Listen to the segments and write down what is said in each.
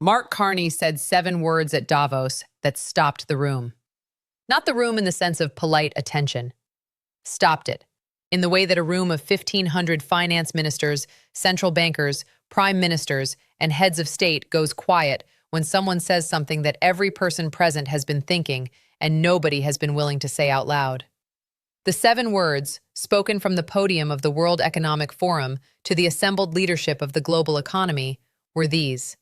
Mark Carney said 7 words at Davos that stopped the room. Not the room in the sense of polite attention. Stopped it. In the way that a room of 1,500 finance ministers, central bankers, prime ministers, and heads of state goes quiet when someone says something that every person present has been thinking and nobody has been willing to say out loud. The 7 words, spoken from the podium of the World Economic Forum to the assembled leadership of the global economy, were these: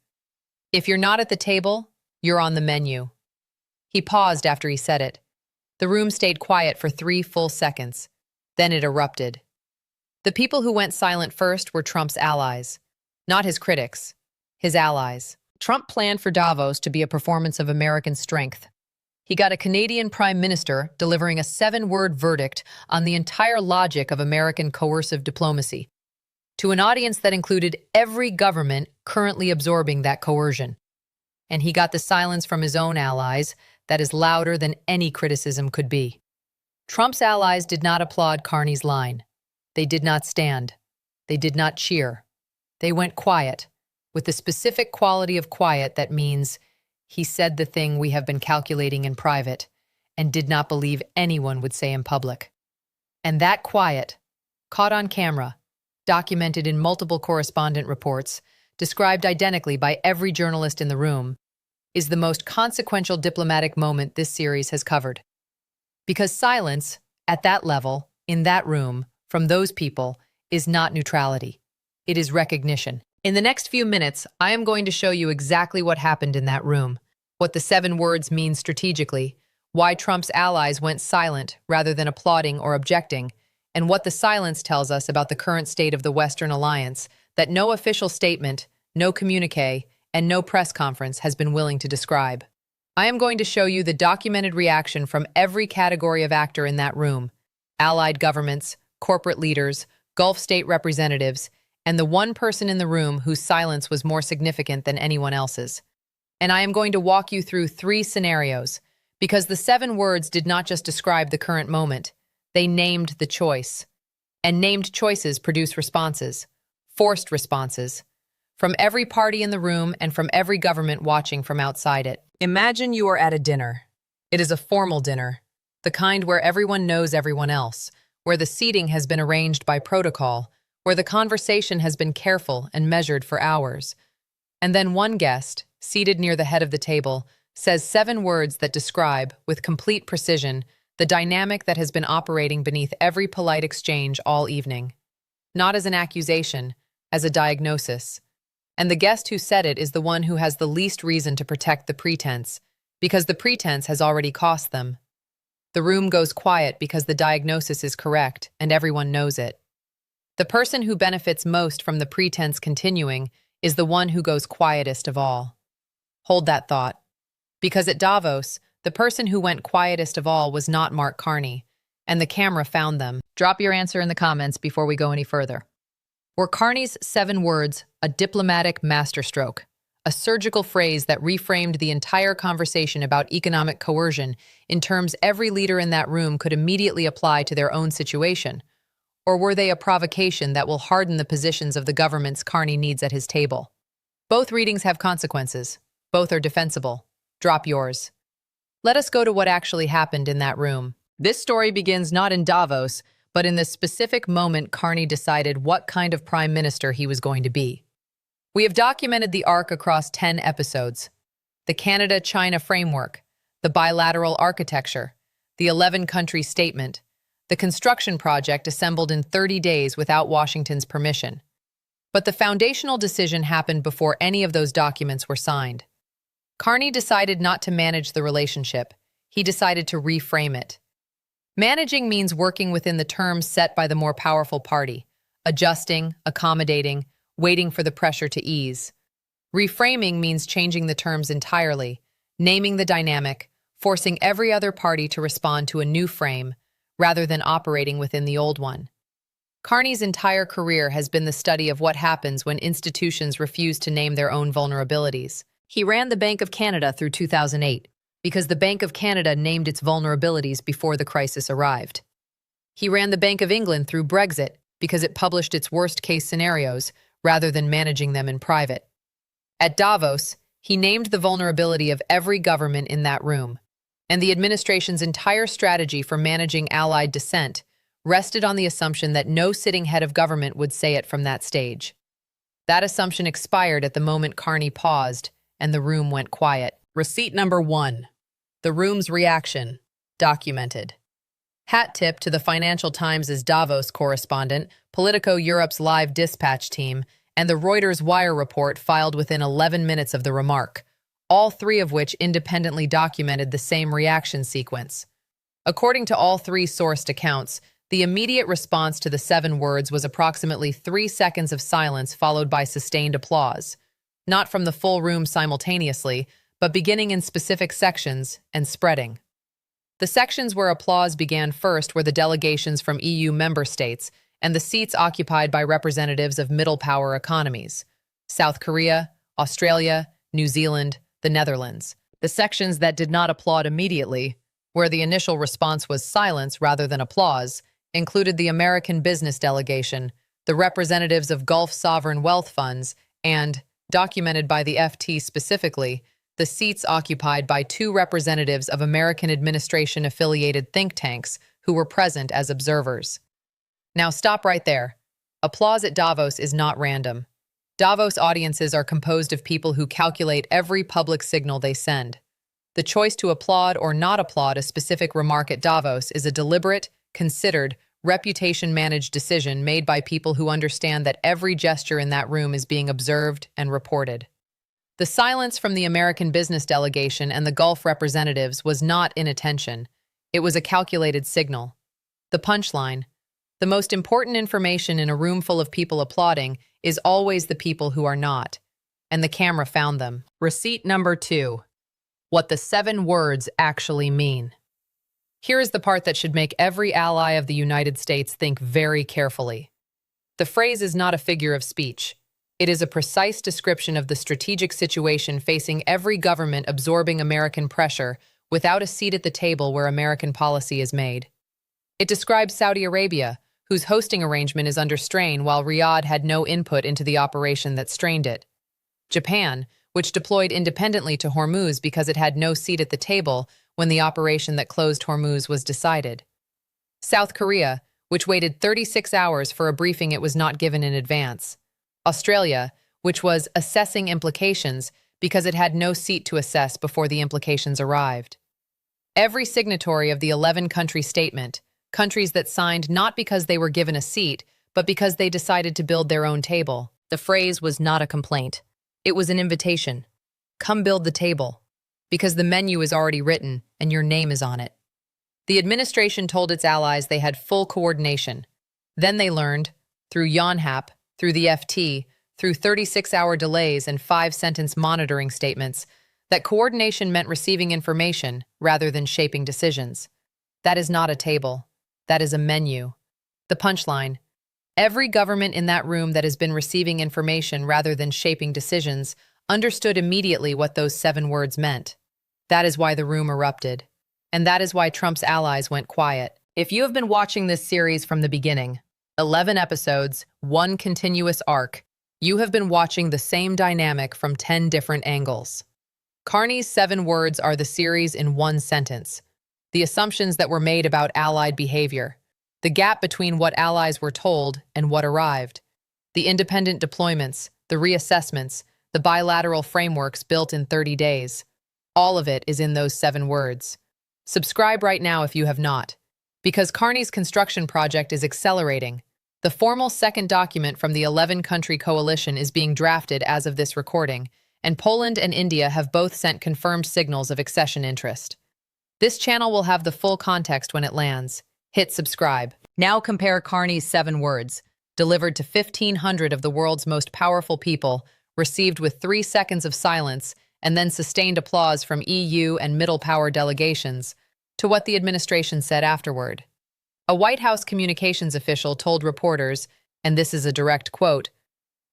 "If you're not at the table, you're on the menu." He paused after he said it. The room stayed quiet for 3 full seconds. Then it erupted. The people who went silent first were Trump's allies. Not his critics, his allies. Trump planned for Davos to be a performance of American strength. He got a Canadian Prime Minister delivering a 7-word verdict on the entire logic of American coercive diplomacy, to an audience that included every government currently absorbing that coercion. And he got the silence from his own allies that is louder than any criticism could be. Trump's allies did not applaud Carney's line. They did not stand. They did not cheer. They went quiet, with the specific quality of quiet that means he said the thing we have been calculating in private and did not believe anyone would say in public. And that quiet, caught on camera, documented in multiple correspondent reports, described identically by every journalist in the room, is the most consequential diplomatic moment this series has covered. Because silence, at that level, in that room, from those people, is not neutrality. It is recognition. In the next few minutes, I am going to show you exactly what happened in that room, what the 7 words mean strategically, why Trump's allies went silent rather than applauding or objecting, and what the silence tells us about the current state of the Western alliance that no official statement, no communique, and no press conference has been willing to describe. I am going to show you the documented reaction from every category of actor in that room: allied governments, corporate leaders, Gulf state representatives, and the one person in the room whose silence was more significant than anyone else's. And I am going to walk you through 3 scenarios, because the 7 words did not just describe the current moment, they named the choice. And named choices produce responses, forced responses, from every party in the room and from every government watching from outside it. Imagine you are at a dinner. It is a formal dinner, the kind where everyone knows everyone else, where the seating has been arranged by protocol, where the conversation has been careful and measured for hours. And then one guest, seated near the head of the table, says 7 words that describe, with complete precision, the dynamic that has been operating beneath every polite exchange all evening. Not as an accusation, as a diagnosis. And the guest who said it is the one who has the least reason to protect the pretense, because the pretense has already cost them. The room goes quiet because the diagnosis is correct, and everyone knows it. The person who benefits most from the pretense continuing is the one who goes quietest of all. Hold that thought. Because at Davos, the person who went quietest of all was not Mark Carney, and the camera found them. Drop your answer in the comments before we go any further. Were Carney's 7 words a diplomatic masterstroke, a surgical phrase that reframed the entire conversation about economic coercion in terms every leader in that room could immediately apply to their own situation? Or were they a provocation that will harden the positions of the governments Carney needs at his table? Both readings have consequences. Both are defensible. Drop yours. Let us go to what actually happened in that room. This story begins not in Davos, but in the specific moment Carney decided what kind of prime minister he was going to be. We have documented the arc across 10 episodes: the Canada-China framework, the bilateral architecture, the 11-country statement, the construction project assembled in 30 days without Washington's permission. But the foundational decision happened before any of those documents were signed. Carney decided not to manage the relationship. He decided to reframe it. Managing means working within the terms set by the more powerful party, adjusting, accommodating, waiting for the pressure to ease. Reframing means changing the terms entirely, naming the dynamic, forcing every other party to respond to a new frame, rather than operating within the old one. Carney's entire career has been the study of what happens when institutions refuse to name their own vulnerabilities. He ran the Bank of Canada through 2008, because the Bank of Canada named its vulnerabilities before the crisis arrived. He ran the Bank of England through Brexit because it published its worst-case scenarios rather than managing them in private. At Davos, He named the vulnerability of every government in that room, and the administration's entire strategy for managing Allied dissent rested on the assumption that no sitting head of government would say it from that stage. That assumption expired at the moment Carney paused, and the room went quiet. Receipt number 1. The room's reaction. Documented. Hat tip to the Financial Times' Davos correspondent, Politico Europe's live dispatch team, and the Reuters Wire report filed within 11 minutes of the remark, all three of which independently documented the same reaction sequence. According to all three sourced accounts, the immediate response to the 7 words was approximately 3 seconds of silence followed by sustained applause, not from the full room simultaneously, but beginning in specific sections and spreading. The sections where applause began first were the delegations from EU member states and the seats occupied by representatives of middle-power economies: South Korea, Australia, New Zealand, the Netherlands. The sections that did not applaud immediately, where the initial response was silence rather than applause, included the American business delegation, the representatives of Gulf sovereign wealth funds, and, documented by the FT specifically, the seats occupied by 2 representatives of American administration-affiliated think tanks who were present as observers. Now stop right there. Applause at Davos is not random. Davos audiences are composed of people who calculate every public signal they send. The choice to applaud or not applaud a specific remark at Davos is a deliberate, considered, reputation-managed decision made by people who understand that every gesture in that room is being observed and reported. The silence from the American business delegation and the Gulf representatives was not inattention. It was a calculated signal. The punchline: the most important information in a room full of people applauding is always the people who are not. And the camera found them. Receipt number 2. What the 7 words actually mean. Here is the part that should make every ally of the United States think very carefully. The phrase is not a figure of speech. It is a precise description of the strategic situation facing every government absorbing American pressure without a seat at the table where American policy is made. It describes Saudi Arabia, whose hosting arrangement is under strain while Riyadh had no input into the operation that strained it. Japan, which deployed independently to Hormuz because it had no seat at the table when the operation that closed Hormuz was decided. South Korea, which waited 36 hours for a briefing it was not given in advance. Australia, which was assessing implications because it had no seat to assess before the implications arrived. Every signatory of the 11-country statement, countries that signed not because they were given a seat, but because they decided to build their own table. The phrase was not a complaint. It was an invitation. Come build the table, because the menu is already written and your name is on it. The administration told its allies they had full coordination. Then they learned, through Yonhap, through the FT, through 36-hour delays and 5-sentence monitoring statements, that coordination meant receiving information rather than shaping decisions. That is not a table. That is a menu. The punchline: every government in that room that has been receiving information rather than shaping decisions understood immediately what those 7 words meant. That is why the room erupted. And that is why Trump's allies went quiet. If you have been watching this series from the beginning, 11 episodes, 1 continuous arc, you have been watching the same dynamic from 10 different angles. Carney's 7 words are the series in 1 sentence. The assumptions that were made about Allied behavior. The gap between what allies were told and what arrived. The independent deployments, the reassessments, the bilateral frameworks built in 30 days. All of it is in those 7 words. Subscribe right now if you have not. Because Carney's construction project is accelerating. The formal second document from the 11-country coalition is being drafted as of this recording, and Poland and India have both sent confirmed signals of accession interest. This channel will have the full context when it lands. Hit subscribe. Now compare Carney's 7 words, delivered to 1,500 of the world's most powerful people, received with 3 seconds of silence, and then sustained applause from EU and middle power delegations, to what the administration said afterward. A White House communications official told reporters, and this is a direct quote,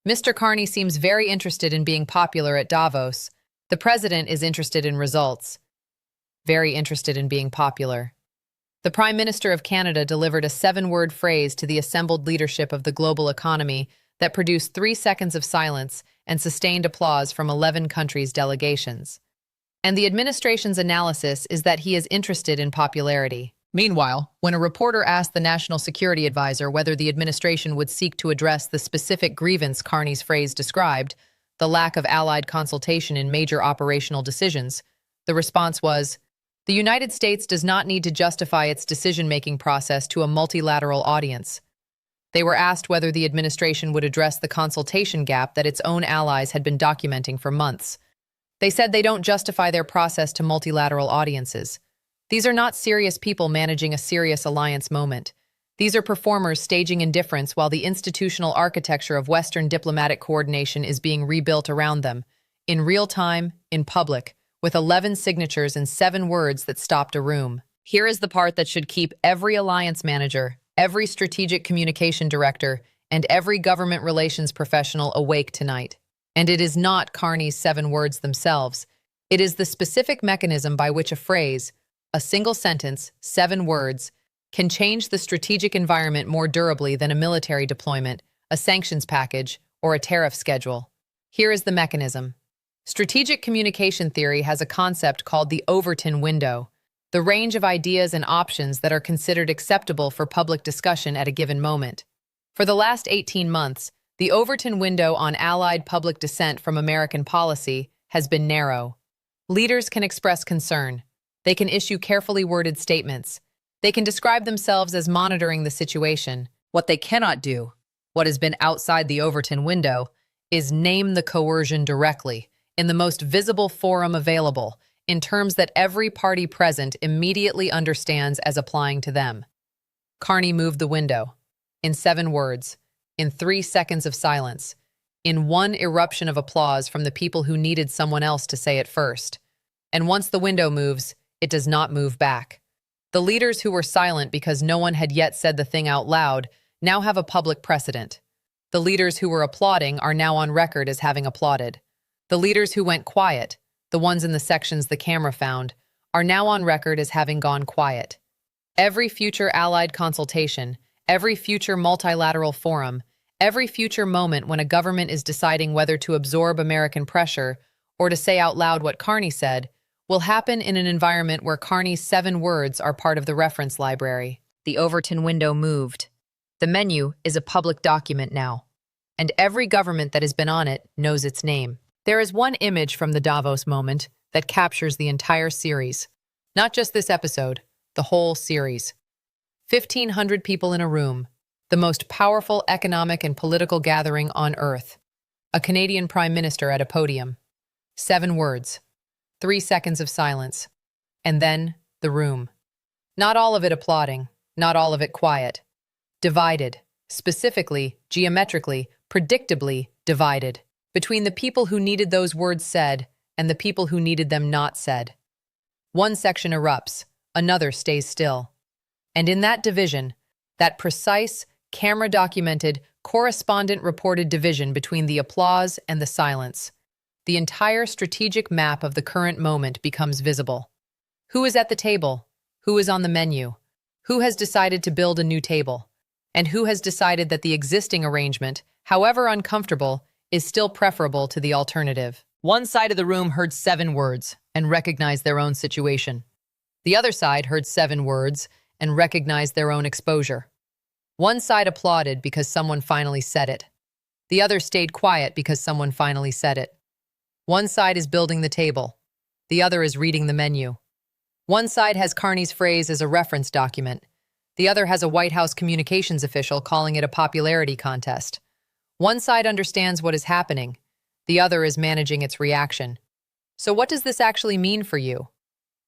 "Mr. Carney seems very interested in being popular at Davos. The president is interested in results. Very interested in being popular." The Prime Minister of Canada delivered a 7-word phrase to the assembled leadership of the global economy that produced 3 seconds of silence and sustained applause from 11 countries' delegations. And the administration's analysis is that he is interested in popularity. Meanwhile, when a reporter asked the National Security Advisor whether the administration would seek to address the specific grievance Carney's phrase described, the lack of allied consultation in major operational decisions, the response was, "The United States does not need to justify its decision-making process to a multilateral audience." They were asked whether the administration would address the consultation gap that its own allies had been documenting for months. They said they don't justify their process to multilateral audiences. These are not serious people managing a serious alliance moment. These are performers staging indifference while the institutional architecture of Western diplomatic coordination is being rebuilt around them, in real time, in public, with 11 signatures and 7 words that stopped a room. Here is the part that should keep every alliance manager, every strategic communication director, and every government relations professional awake tonight. And it is not Carney's 7 words themselves. It is the specific mechanism by which a phrase, a single sentence, 7 words, can change the strategic environment more durably than a military deployment, a sanctions package, or a tariff schedule. Here is the mechanism. Strategic communication theory has a concept called the Overton window, the range of ideas and options that are considered acceptable for public discussion at a given moment. For the last 18 months, the Overton window on Allied public dissent from American policy has been narrow. Leaders can express concern. They can issue carefully worded statements. They can describe themselves as monitoring the situation. What they cannot do, what has been outside the Overton window, is name the coercion directly, in the most visible forum available, in terms that every party present immediately understands as applying to them. Carney moved the window. In 7 words, in 3 seconds of silence, in 1 eruption of applause from the people who needed someone else to say it first. And once the window moves, it does not move back. The leaders who were silent because no one had yet said the thing out loud now have a public precedent. The leaders who were applauding are now on record as having applauded. The leaders who went quiet, the ones in the sections the camera found, are now on record as having gone quiet. Every future allied consultation, every future multilateral forum, every future moment when a government is deciding whether to absorb American pressure or to say out loud what Carney said, will happen in an environment where Carney's 7 words are part of the reference library. The Overton window moved. The menu is a public document now, and every government that has been on it knows its name. There is one image from the Davos moment that captures the entire series. Not just this episode, the whole series. 1,500 people in a room, the most powerful economic and political gathering on Earth. A Canadian Prime Minister at a podium. 7 words. 3 seconds of silence. And then, the room. Not all of it applauding, not all of it quiet. Divided, specifically, geometrically, predictably divided, between the people who needed those words said and the people who needed them not said. One section erupts, another stays still. And in that division, that precise, camera-documented, correspondent-reported division between the applause and the silence, the entire strategic map of the current moment becomes visible. Who is at the table? Who is on the menu? Who has decided to build a new table? And who has decided that the existing arrangement, however uncomfortable, is still preferable to the alternative? One side of the room heard 7 words and recognized their own situation. The other side heard 7 words and recognized their own exposure. One side applauded because someone finally said it. The other stayed quiet because someone finally said it. One side is building the table. The other is reading the menu. One side has Carney's phrase as a reference document. The other has a White House communications official calling it a popularity contest. One side understands what is happening. The other is managing its reaction. So what does this actually mean for you?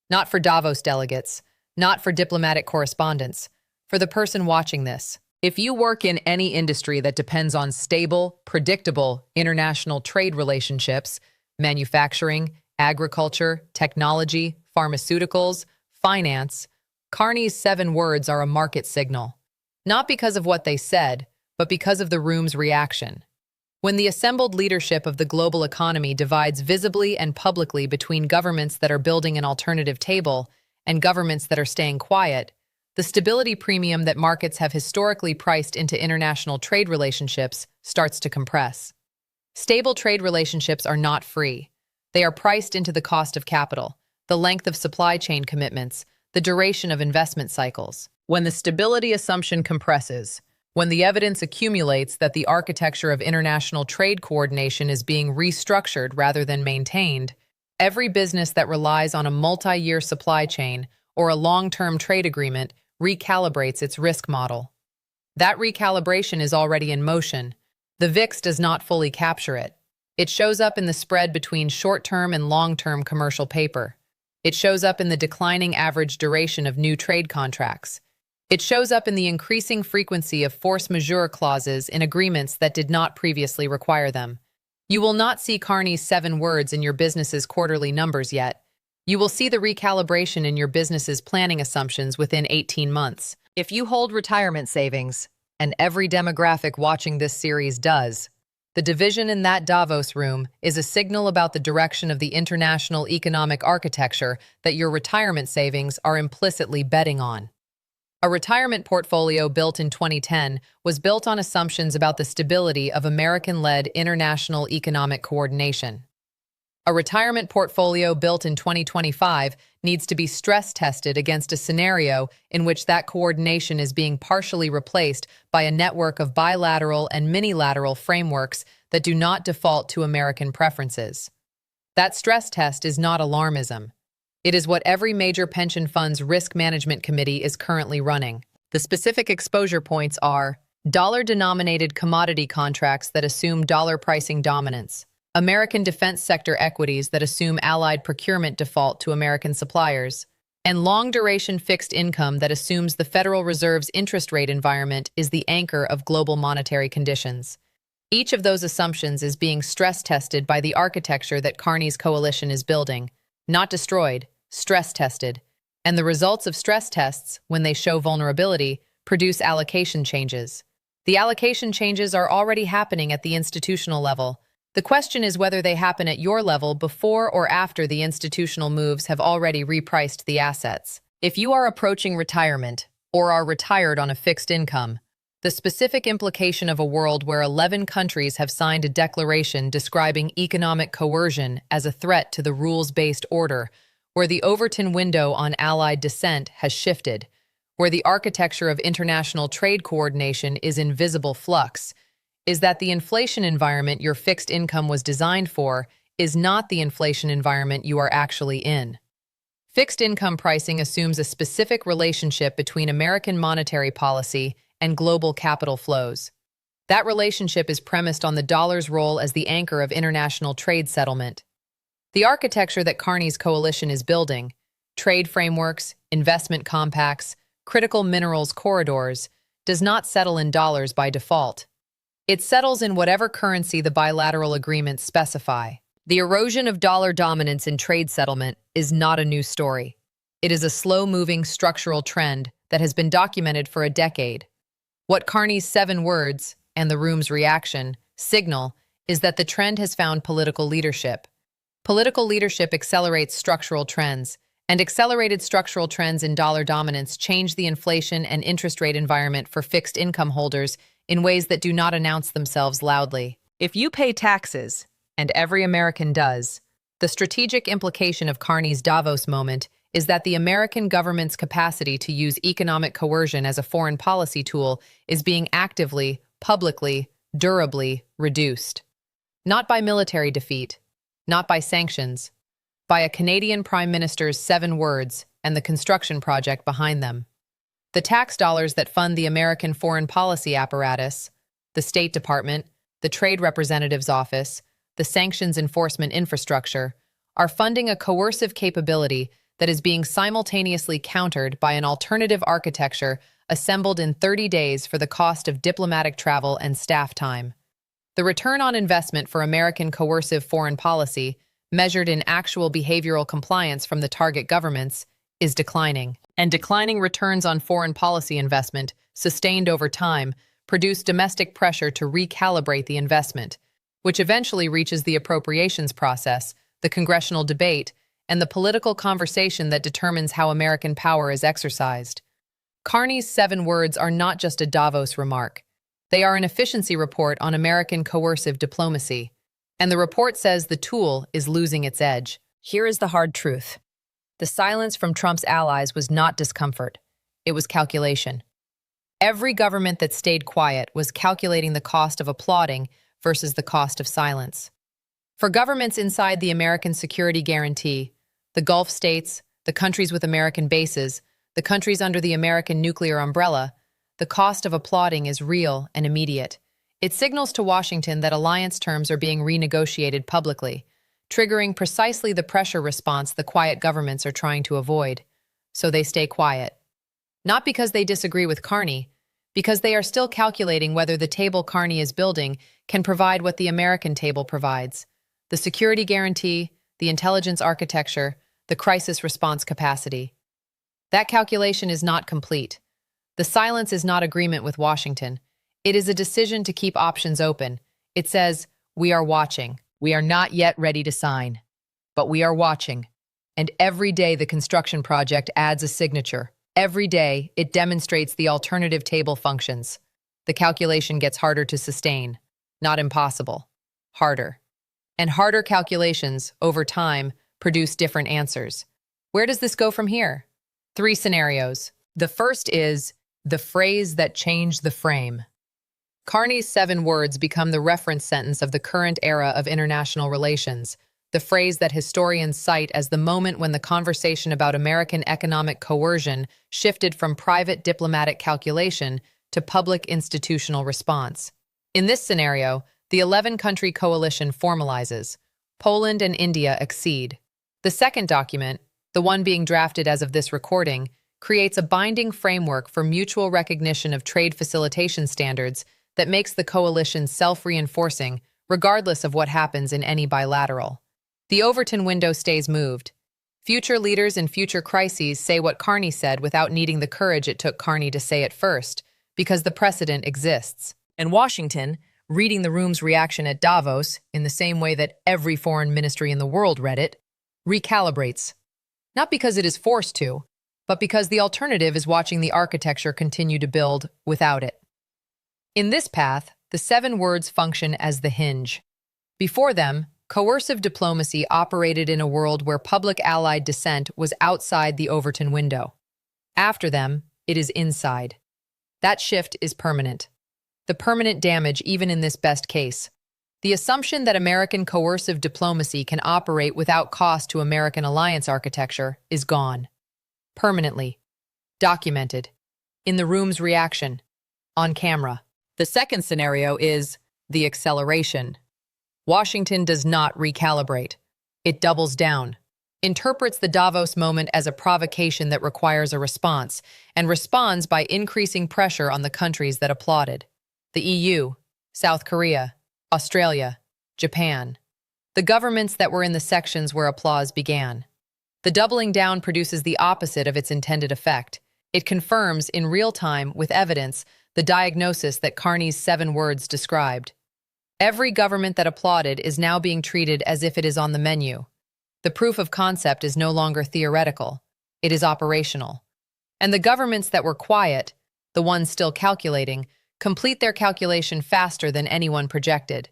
Not for Davos delegates, not for diplomatic correspondents, for the person watching this. If you work in any industry that depends on stable, predictable international trade relationships, manufacturing, agriculture, technology, pharmaceuticals, finance, Carney's 7 words are a market signal. Not because of what they said, but because of the room's reaction. When the assembled leadership of the global economy divides visibly and publicly between governments that are building an alternative table and governments that are staying quiet, The stability premium that markets have historically priced into international trade relationships starts to compress. Stable trade relationships are not free. They are priced into the cost of capital, the length of supply chain commitments, the duration of investment cycles. When the stability assumption compresses, when the evidence accumulates that the architecture of international trade coordination is being restructured rather than maintained, every business that relies on a multi-year supply chain or a long-term trade agreement recalibrates its risk model. That recalibration is already in motion. The VIX does not fully capture it. It shows up in the spread between short-term and long-term commercial paper. It shows up in the declining average duration of new trade contracts. It shows up in the increasing frequency of force majeure clauses in agreements that did not previously require them. You will not see Carney's 7 words in your business's quarterly numbers yet. You will see the recalibration in your business's planning assumptions within 18 months. If you hold retirement savings, and every demographic watching this series does, the division in that Davos room is a signal about the direction of the international economic architecture that your retirement savings are implicitly betting on. A retirement portfolio built in 2010 was built on assumptions about the stability of American-led international economic coordination. A retirement portfolio built in 2025 needs to be stress-tested against a scenario in which that coordination is being partially replaced by a network of bilateral and minilateral frameworks that do not default to American preferences. That stress test is not alarmism. It is what every major pension fund's risk management committee is currently running. The specific exposure points are dollar-denominated commodity contracts that assume dollar pricing dominance, American defense sector equities that assume allied procurement default to American suppliers, and long-duration fixed income that assumes the Federal Reserve's interest rate environment is the anchor of global monetary conditions. Each of those assumptions is being stress-tested by the architecture that Carney's coalition is building. Not destroyed, stress-tested. And the results of stress tests, when they show vulnerability, produce allocation changes. The allocation changes are already happening at the institutional level. The question is whether they happen at your level before or after the institutional moves have already repriced the assets. If you are approaching retirement, or are retired on a fixed income, the specific implication of a world where 11 countries have signed a declaration describing economic coercion as a threat to the rules-based order, where the Overton window on Allied dissent has shifted, where the architecture of international trade coordination is in visible flux, is that the inflation environment your fixed income was designed for is not the inflation environment you are actually in. Fixed income pricing assumes a specific relationship between American monetary policy and global capital flows. That relationship is premised on the dollar's role as the anchor of international trade settlement. The architecture that Carney's coalition is building, trade frameworks, investment compacts, critical minerals corridors, does not settle in dollars by default. It settles in whatever currency the bilateral agreements specify. The erosion of dollar dominance in trade settlement is not a new story. It is a slow-moving structural trend that has been documented for a decade. What Carney's 7 words, and the room's reaction, signal is that the trend has found political leadership. Political leadership accelerates structural trends, and accelerated structural trends in dollar dominance change the inflation and interest rate environment for fixed income holders in ways that do not announce themselves loudly. If you pay taxes, and every American does, the strategic implication of Carney's Davos moment is that the American government's capacity to use economic coercion as a foreign policy tool is being actively, publicly, durably reduced. Not by military defeat, not by sanctions, by a Canadian Prime Minister's 7 words and the construction project behind them. The tax dollars that fund the American foreign policy apparatus, the State Department, the Trade Representative's Office, the sanctions enforcement infrastructure, are funding a coercive capability that is being simultaneously countered by an alternative architecture assembled in 30 days for the cost of diplomatic travel and staff time. The return on investment for American coercive foreign policy, measured in actual behavioral compliance from the target governments, is declining. And declining returns on foreign policy investment, sustained over time, produce domestic pressure to recalibrate the investment, which eventually reaches the appropriations process, the congressional debate, and the political conversation that determines how American power is exercised. Carney's 7 words are not just a Davos remark. They are an efficiency report on American coercive diplomacy. And the report says the tool is losing its edge. Here is the hard truth. The silence from Trump's allies was not discomfort. It was calculation. Every government that stayed quiet was calculating the cost of applauding versus the cost of silence. For governments inside the American security guarantee, the Gulf states, the countries with American bases, the countries under the American nuclear umbrella, the cost of applauding is real and immediate. It signals to Washington that alliance terms are being renegotiated publicly, triggering precisely the pressure response the quiet governments are trying to avoid. So they stay quiet. Not because they disagree with Carney, because they are still calculating whether the table Carney is building can provide what the American table provides: the security guarantee, the intelligence architecture, the crisis response capacity. That calculation is not complete. The silence is not agreement with Washington. It is a decision to keep options open. It says, we are watching. We are not yet ready to sign, but we are watching. And every day the construction project adds a signature. Every day it demonstrates the alternative table functions. The calculation gets harder to sustain. Not impossible. Harder. And harder calculations, over time, produce different answers. Where does this go from here? 3 scenarios. The first is the phrase that changed the frame. Carney's 7 words become the reference sentence of the current era of international relations, the phrase that historians cite as the moment when the conversation about American economic coercion shifted from private diplomatic calculation to public institutional response. In this scenario, the 11-country coalition formalizes. Poland and India accede. The second document, the one being drafted as of this recording, creates a binding framework for mutual recognition of trade facilitation standards that makes the coalition self-reinforcing, regardless of what happens in any bilateral. The Overton window stays moved. Future leaders in future crises say what Carney said without needing the courage it took Carney to say it first, because the precedent exists. And Washington, reading the room's reaction at Davos in the same way that every foreign ministry in the world read it, recalibrates. Not because it is forced to, but because the alternative is watching the architecture continue to build without it. In this path, the 7 words function as the hinge. Before them, coercive diplomacy operated in a world where public allied dissent was outside the Overton window. After them, it is inside. That shift is permanent. The permanent damage even in this best case. The assumption that American coercive diplomacy can operate without cost to American alliance architecture is gone. Permanently. Documented. In the room's reaction. On camera. The second scenario is the acceleration. Washington does not recalibrate. It doubles down. Interprets the Davos moment as a provocation that requires a response, and responds by increasing pressure on the countries that applauded. The EU, South Korea, Australia, Japan. The governments that were in the sections where applause began. The doubling down produces the opposite of its intended effect. It confirms, in real time, with evidence, the diagnosis that Carney's 7 words described. Every government that applauded is now being treated as if it is on the menu. The proof of concept is no longer theoretical. It is operational. And the governments that were quiet, the ones still calculating, complete their calculation faster than anyone projected.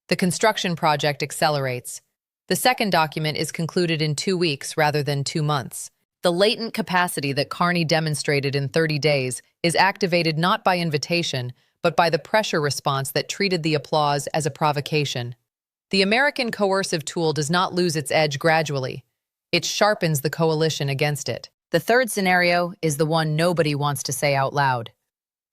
The construction project accelerates. The second document is concluded in 2 weeks rather than 2 months. The latent capacity that Carney demonstrated in 30 days is activated not by invitation, but by the pressure response that treated the applause as a provocation. The American coercive tool does not lose its edge gradually. It sharpens the coalition against it. The third scenario is the one nobody wants to say out loud.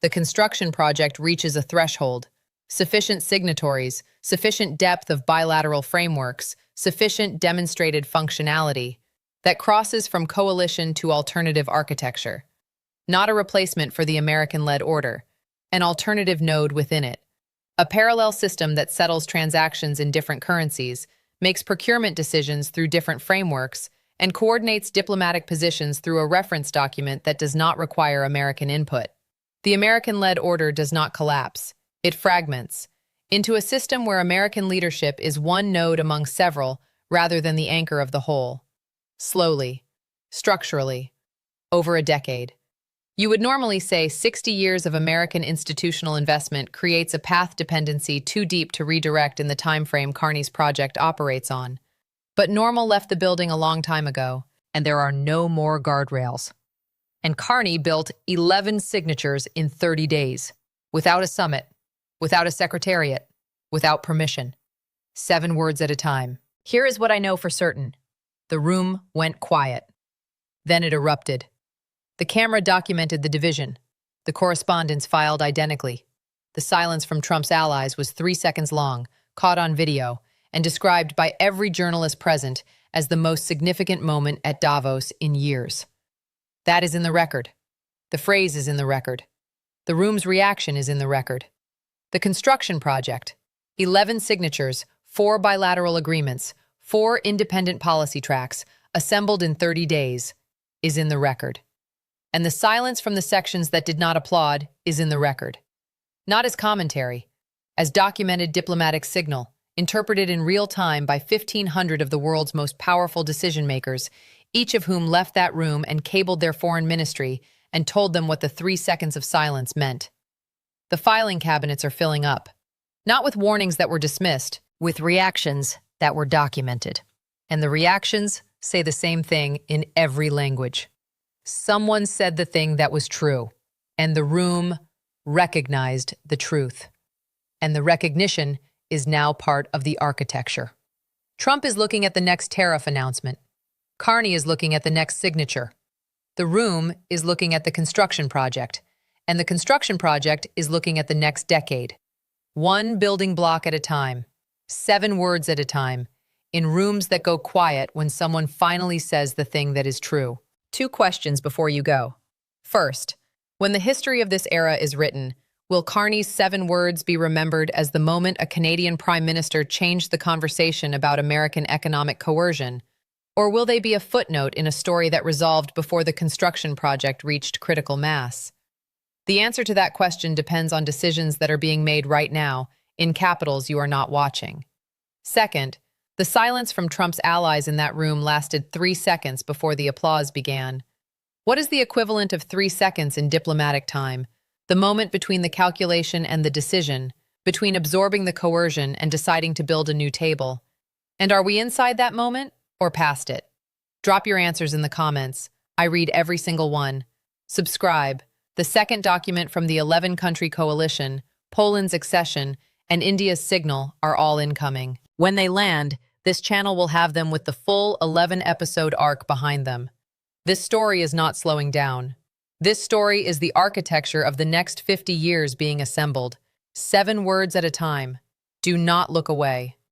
The construction project reaches a threshold. Sufficient signatories, sufficient depth of bilateral frameworks, sufficient demonstrated functionality that crosses from coalition to alternative architecture. Not a replacement for the American-led order, an alternative node within it. A parallel system that settles transactions in different currencies, makes procurement decisions through different frameworks, and coordinates diplomatic positions through a reference document that does not require American input. The American-led order does not collapse. It fragments into a system where American leadership is one node among several rather than the anchor of the whole. Slowly, structurally, over a decade. You would normally say 60 years of American institutional investment creates a path dependency too deep to redirect in the timeframe Carney's project operates on. But Normal left the building a long time ago, and there are no more guardrails. And Carney built 11 signatures in 30 days, without a summit, without a secretariat, without permission. 7 words at a time. Here is what I know for certain. The room went quiet. Then it erupted. The camera documented the division. The correspondence filed identically. The silence from Trump's allies was 3 seconds long, caught on video, and described by every journalist present as the most significant moment at Davos in years. That is in the record. The phrase is in the record. The room's reaction is in the record. The construction project, 11 signatures, 4 bilateral agreements, 4 independent policy tracks, assembled in 30 days, is in the record. And the silence from the sections that did not applaud is in the record. Not as commentary, as documented diplomatic signal, interpreted in real time by 1,500 of the world's most powerful decision-makers, each of whom left that room and cabled their foreign ministry and told them what the 3 seconds of silence meant. The filing cabinets are filling up, not with warnings that were dismissed, with reactions that were documented. And the reactions say the same thing in every language. Someone said the thing that was true, and the room recognized the truth. And the recognition is now part of the architecture. Trump is looking at the next tariff announcement. Carney is looking at the next signature. The room is looking at the construction project, and the construction project is looking at the next decade. 1 building block at a time, 7 words at a time, in rooms that go quiet when someone finally says the thing that is true. 2 questions before you go. First, when the history of this era is written, will Carney's 7 words be remembered as the moment a Canadian Prime Minister changed the conversation about American economic coercion? Or will they be a footnote in a story that resolved before the construction project reached critical mass? The answer to that question depends on decisions that are being made right now, in capitals you are not watching. Second, the silence from Trump's allies in that room lasted 3 seconds before the applause began. What is the equivalent of 3 seconds in diplomatic time? The moment between the calculation and the decision, between absorbing the coercion and deciding to build a new table. And are we inside that moment or past it? Drop your answers in the comments. I read every single one. Subscribe. The second document from the 11-country coalition, Poland's accession, and India's signal are all incoming. When they land, this channel will have them with the full 11-episode arc behind them. This story is not slowing down. This story is the architecture of the next 50 years being assembled. 7 words at a time. Do not look away.